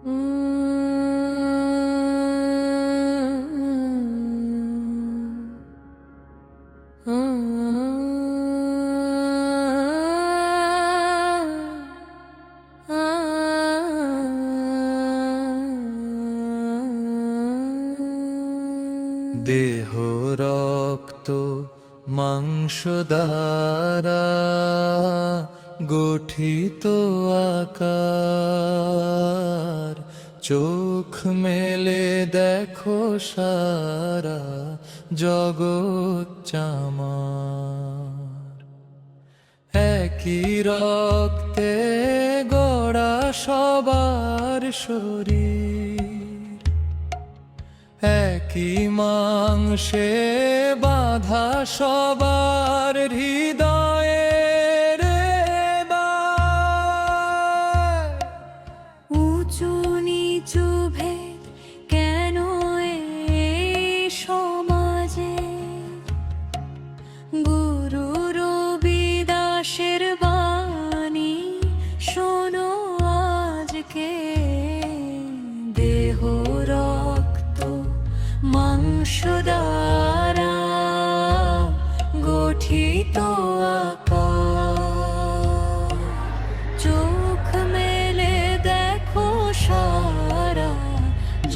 দেহ রক্ত মাংস দ্বারা গঠিত আকার, চোখ মেলে দেখো সারা জগৎ চামার। একই রক্তে গড়া সবার শরীর, একই মাংসে বাঁধা সবার হৃদয়ের বাঁধ। উঁচু নিচু ভেদ কেন এই সমাজে? গুরু রবিদাসের বাণী শোনো আজকে। দেহ রক্ত মাংস দ্বারা গঠিত আকার, চোখ মেলে দেখো সারা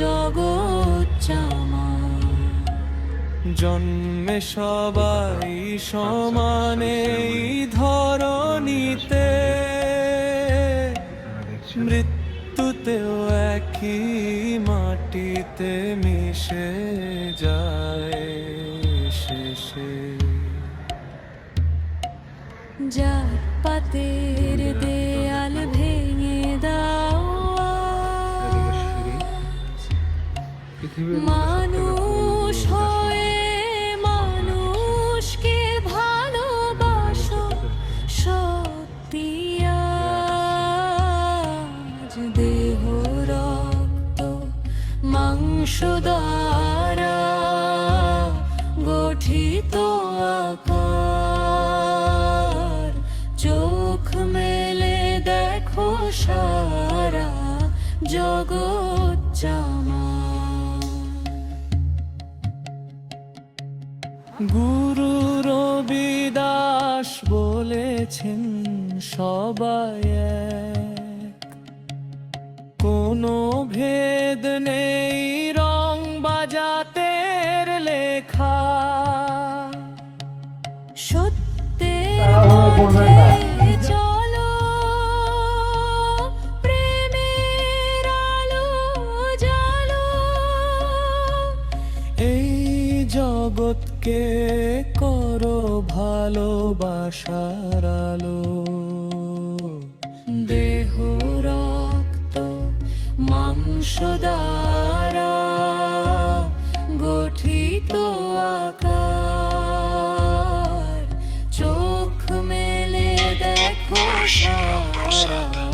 জগৎ চামার। জন্মে সবাই সমানে ধরণীতে, মৃত্যুতেও একই মাটিতে মিশে যায় শেষে। জাত পাতের দেয়াল ভেঙে দাও, মানুষ হয়ে মানুষকে ভালোবাসো সত্যি আজ। দেহ রক্ত মাংস দ্বারা গঠিত আকার, চোখ মেলে দেখো সারা জগৎ চামার। গুরু রবিদাস বলেছেন সবাই এক, কোনো ভেদ নেই রং বা জাতের লেখা। সত্যের পথে চলো, প্রেমের আলো জ্বালো। এই জগৎকে করো ভালোবাসার আলো। দেহ রক্ত মাংস দ্বারা গঠিত আকার, চোখ মেলে দেখো সারা